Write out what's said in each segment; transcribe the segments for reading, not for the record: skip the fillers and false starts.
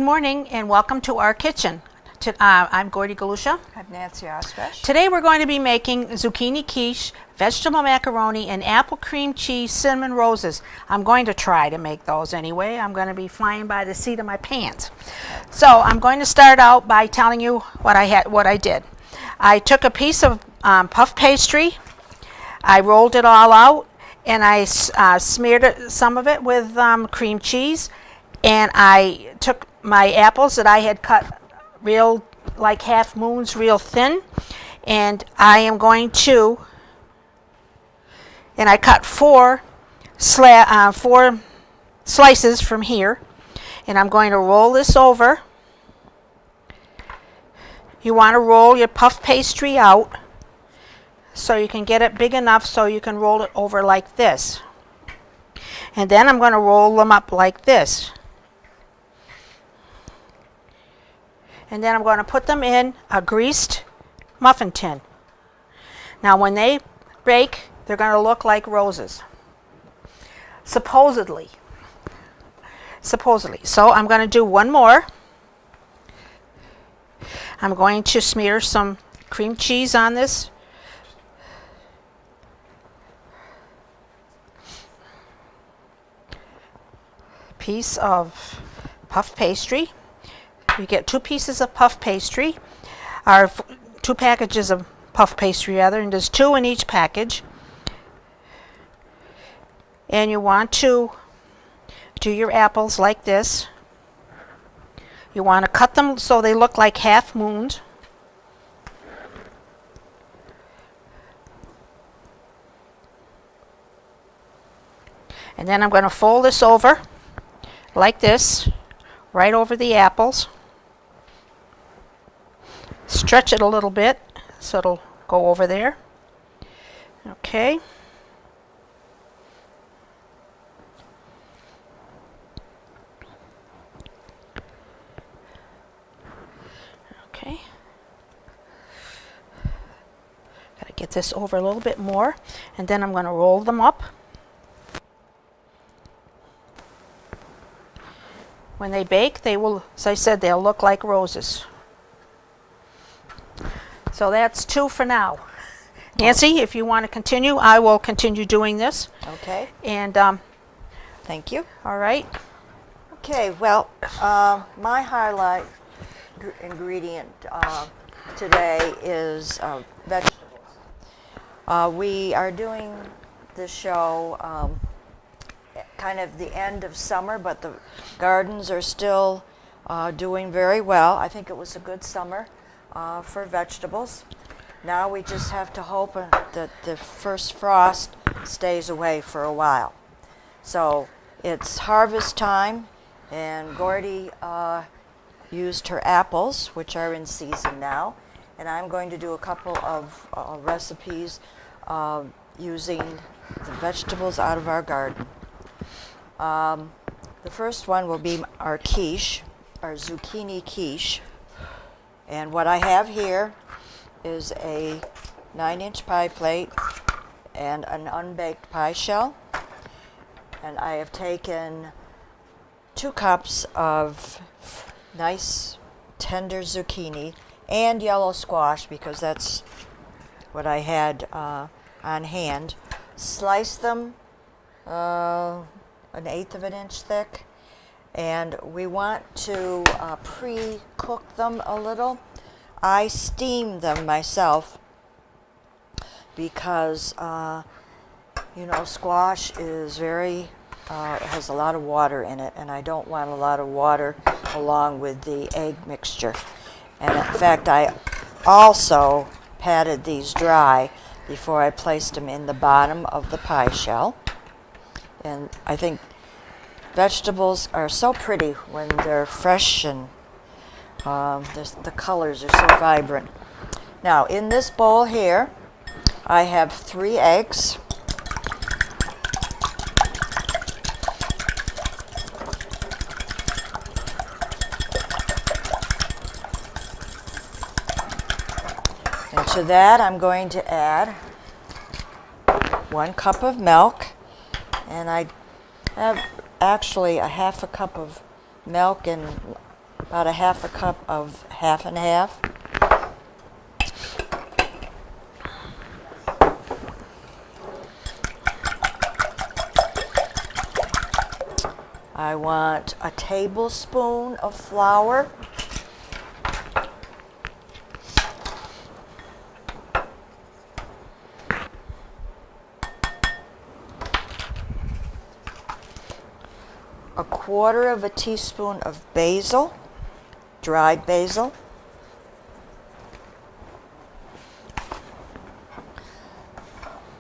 morning and welcome to our kitchen. I'm Gordy Galusha. I'm Nancy Ostrich. Today we're going to be making zucchini quiche, vegetable macaroni, and apple cream cheese cinnamon roses. I'm going to try to make those anyway. I'm going to be flying by the seat of my pants. So I'm going to start out by telling you what I did. I took a piece of puff pastry, I rolled it all out, and I smeared some of it with cream cheese, and I took my apples that I had cut real, like half moons, real thin, and I cut four slices from here, and I'm going to roll this over. You want to roll your puff pastry out so you can get it big enough so you can roll it over like this. And then I'm going to roll them up like this. And then I'm going to put them in a greased muffin tin. Now when they bake, they're going to look like roses. Supposedly. So I'm going to do one more. I'm going to smear some cream cheese on this. Piece of puff pastry. You get 2 pieces of puff pastry, or 2 packages of puff pastry rather, and there's 2 in each package. And you want to do your apples like this. You want to cut them so they look like half moons. And then I'm going to fold this over like this, right over the apples. Stretch it a little bit so it'll go over there. Okay. Okay. Gotta get this over a little bit more, and then I'm going to roll them up. When they bake, they will, as I said, they'll look like roses. So that's 2 for now. Nancy, if you want to continue, I will continue doing this. Okay. And thank you. All right. Okay, well, my highlight ingredient today is vegetables. We are doing this show kind of the end of summer, but the gardens are still doing very well. I think it was a good summer for vegetables. Now we just have to hope that the first frost stays away for a while. So it's harvest time, and Gordy used her apples, which are in season now, and I'm going to do a couple of recipes using the vegetables out of our garden. The first one will be our quiche, our zucchini quiche. And what I have here is a 9-inch pie plate and an unbaked pie shell. And I have taken 2 cups of nice tender zucchini and yellow squash, because that's what I had on hand. Slice them 1/8 of an inch thick, and we want to pre-cook them a little. I steam them myself because squash is has a lot of water in it, and I don't want a lot of water along with the egg mixture. And in fact, I also patted these dry before I placed them in the bottom of the pie shell. And I think vegetables are so pretty when they're fresh, and the colors are so vibrant. Now, in this bowl here, I have 3 eggs. And to that, I'm going to add 1 cup of milk. And I have actually a 1/2 cup of milk and about a half a cup of half and half. I want a tablespoon of flour. A quarter of a teaspoon of basil, dried basil.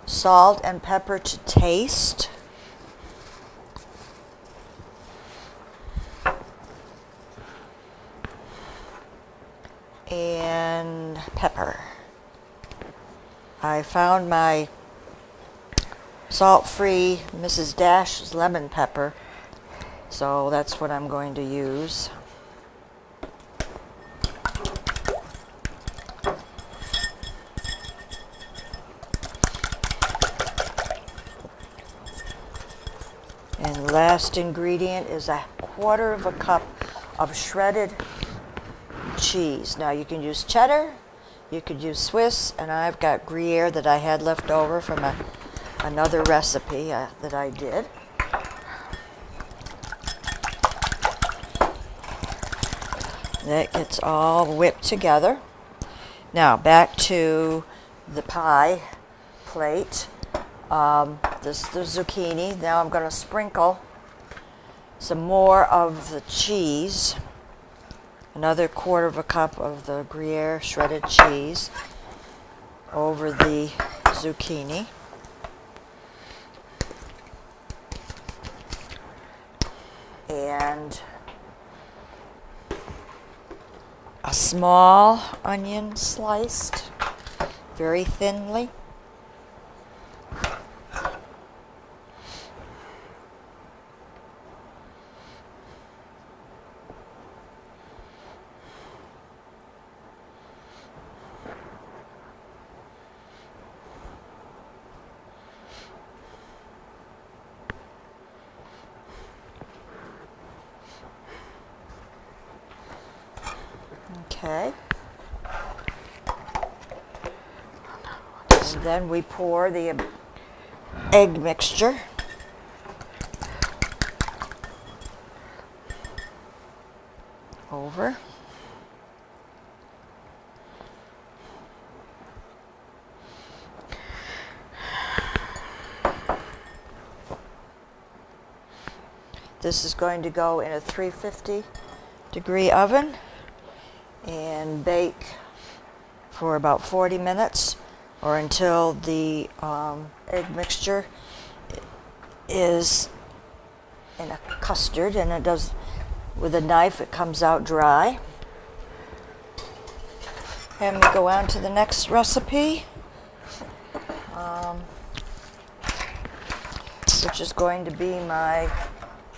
Salt and pepper to taste. And pepper. I found my salt-free Mrs. Dash's lemon pepper, so that's what I'm going to use. And last ingredient is a quarter of a cup of shredded cheese. Now you can use cheddar, you could use Swiss, and I've got Gruyere that I had left over from another recipe that I did. That gets all whipped together. Now back to the pie plate. This is the zucchini. Now I'm going to sprinkle some more of the cheese. Another quarter of a cup of the Gruyere shredded cheese over the zucchini. And a small onion sliced very thinly. Okay. And then we pour the egg mixture over. This is going to go in a 350-degree oven and bake for about 40 minutes or until the egg mixture is in a custard, and it does, with a knife it comes out dry. And we go on to the next recipe, which is going to be my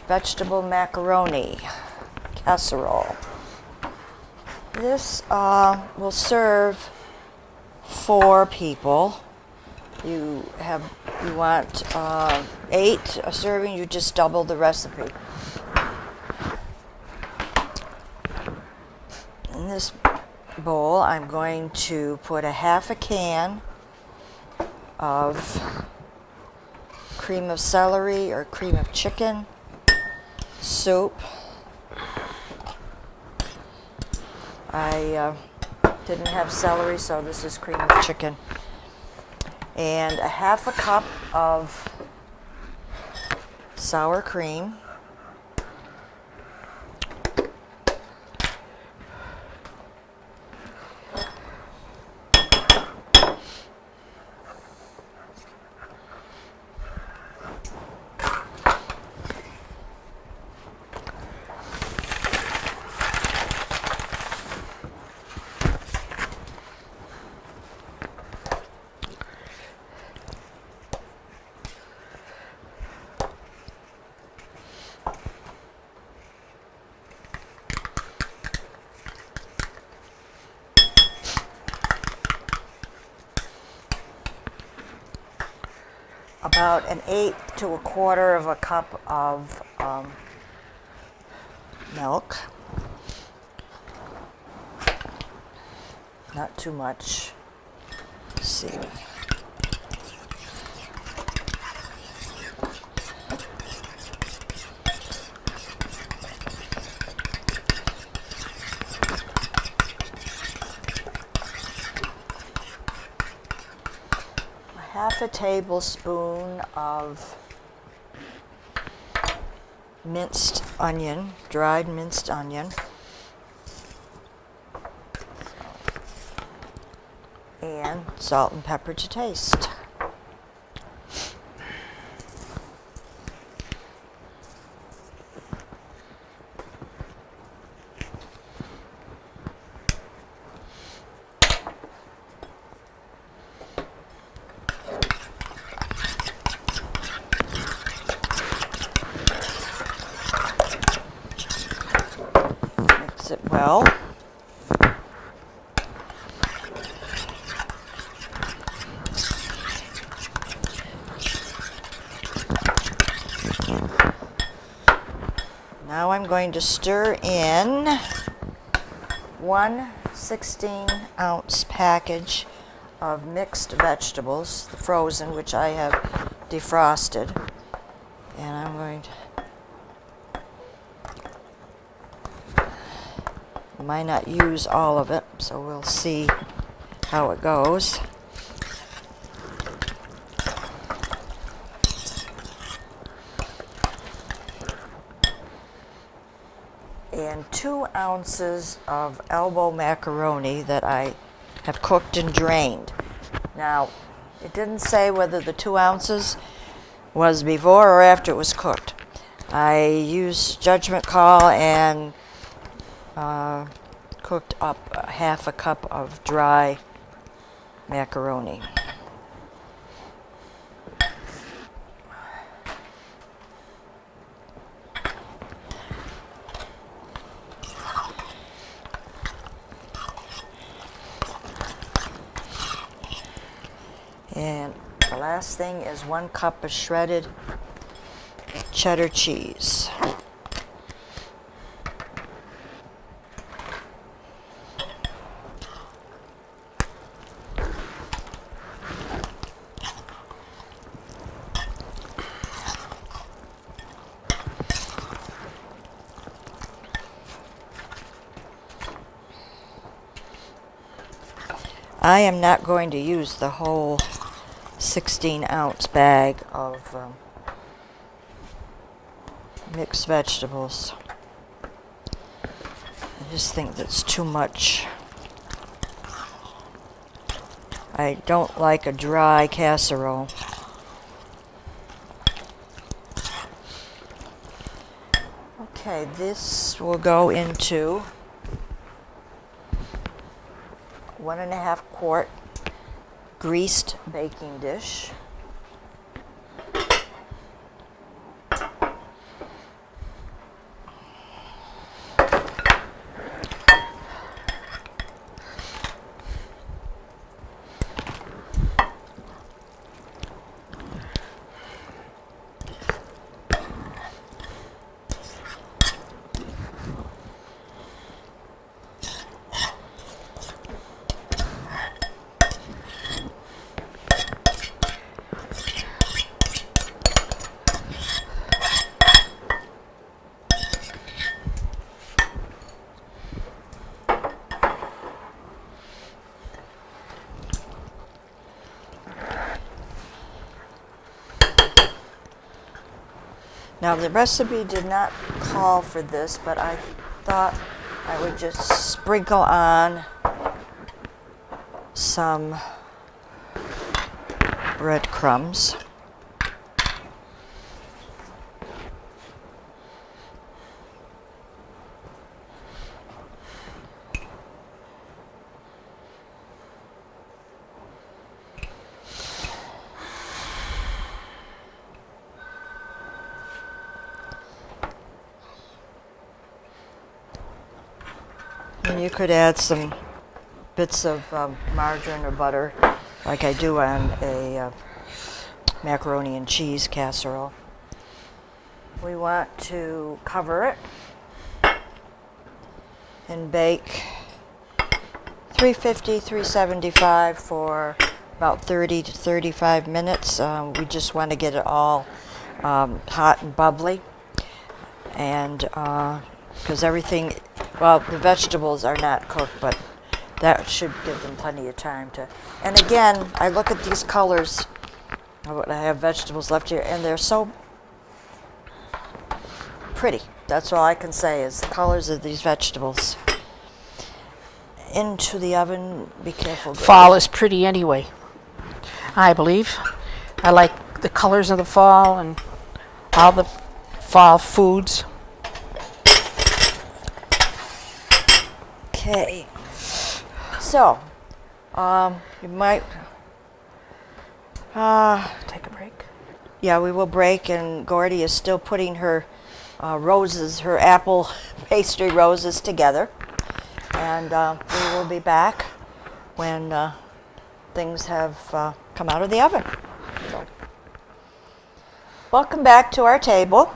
vegetable macaroni casserole. This will serve 4 people. You want 8 a serving. You just double the recipe. In this bowl, I'm going to put a half a can of cream of celery or cream of chicken soup. I didn't have celery, so this is cream of chicken. And a half a cup of sour cream. About 1/8 to 1/4 of a cup of milk. not too much. Let's see. Half a tablespoon of minced onion, dried minced onion, and salt and pepper to taste. Mix it well. Now I'm going to stir in 1 16-ounce package of mixed vegetables, the frozen, which I have defrosted. And I'm going to, I might not use all of it, so we'll see how it goes. And 2 ounces of elbow macaroni that I have cooked and drained. Now, it didn't say whether the 2 ounces was before or after it was cooked. I used judgment call and cooked up half a cup of dry macaroni. And the last thing is 1 cup of shredded cheddar cheese. I am not going to use the whole 16-ounce bag of mixed vegetables. I just think that's too much. I don't like a dry casserole. Okay, this will go into 1.5 quart greased baking dish. Now the recipe did not call for this, but I thought I would just sprinkle on some breadcrumbs. And you could add some bits of margarine or butter, like I do on a macaroni and cheese casserole. We want to cover it and bake 350, 375 for about 30 to 35 minutes. We just want to get it all hot and bubbly. And because everything, well, the vegetables are not cooked, but that should give them plenty of time to. And again, I look at these colors. I have vegetables left here, and they're so pretty. That's all I can say is the colors of these vegetables. Into the oven. Be careful. Fall is pretty anyway, I believe. I like the colors of the fall and all the fall foods. Okay. So, you might Take a break. yeah, we will break, and Gordy is still putting her roses, her apple pastry roses together. And we will be back when things have come out of the oven. So, welcome back to our table.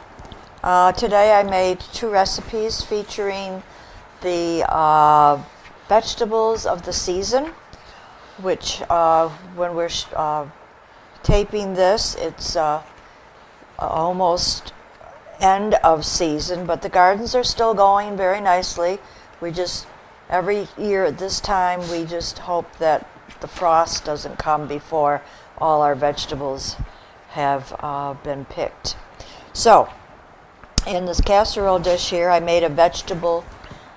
Today I made 2 recipes featuring the vegetables of the season, which when we're taping this, it's almost end of season, but the gardens are still going very nicely. We just, every year at this time, we just hope that the frost doesn't come before all our vegetables have been picked. So, in this casserole dish here, I made a vegetable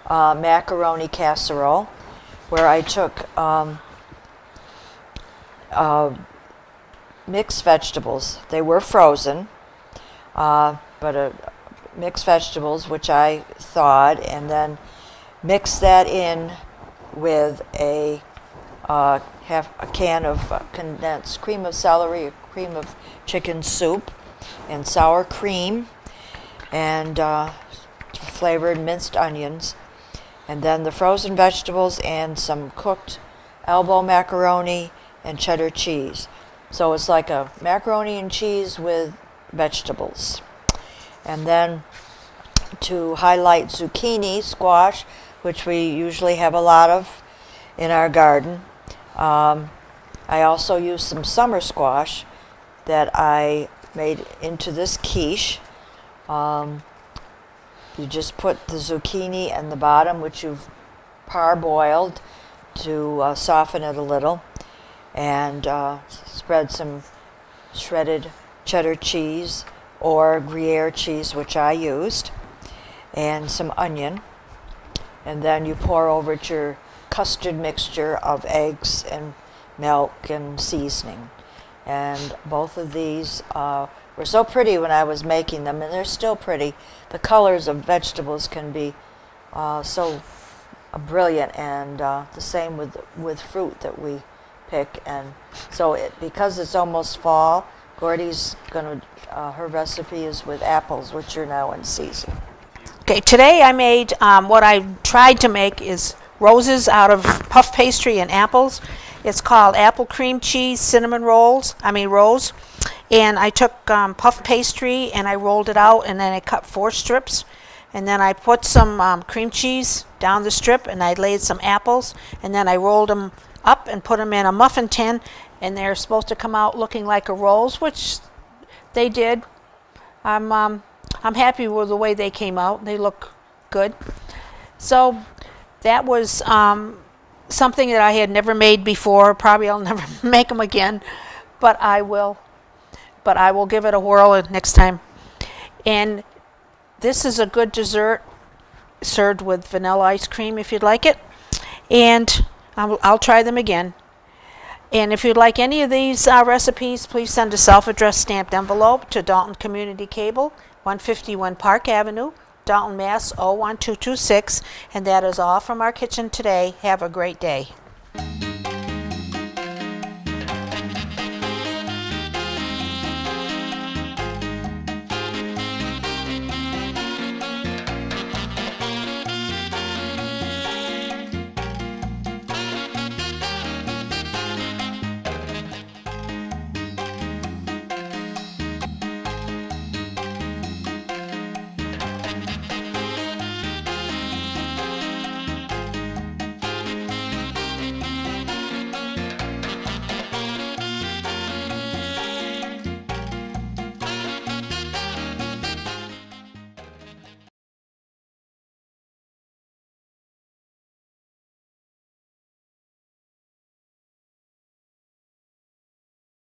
macaroni casserole where I took mixed vegetables. They were frozen, but mixed vegetables, which I thawed, and then mixed that in with a half a can of condensed cream of celery, a cream of chicken soup, and sour cream, and flavored minced onions, and then the frozen vegetables and some cooked elbow macaroni and cheddar cheese. So it's like a macaroni and cheese with vegetables. And then to highlight zucchini squash, which we usually have a lot of in our garden, I also used some summer squash that I made into this quiche. You just put the zucchini in the bottom, which you've parboiled to soften it a little, and spread some shredded cheddar cheese or Gruyere cheese, which I used, and some onion. And then you pour over it your custard mixture of eggs and milk and seasoning. And both of these were so pretty when I was making them, and they're still pretty. The colors of vegetables can be so brilliant, and the same with fruit that we pick. And so because it's almost fall, Gordy's gonna her recipe is with apples, which are now in season. Okay, today I made what I tried to make is roses out of puff pastry and apples. It's called apple cream cheese cinnamon rolls. And I took puff pastry and I rolled it out, and then I cut 4 strips, and then I put some cream cheese down the strip, and I laid some apples, and then I rolled them up and put them in a muffin tin, and they're supposed to come out looking like a rolls, which they did. I'm happy with the way they came out. They look good. So that was something that I had never made before. Probably I'll never make them again, but I will give it a whirl next time. And this is a good dessert served with vanilla ice cream if you'd like it. And I'll try them again. And if you'd like any of these recipes, please send a self-addressed stamped envelope to Dalton Community Cable, 151 Park Avenue, Dalton, Mass. 01226. And that is all from our kitchen today. Have a great day.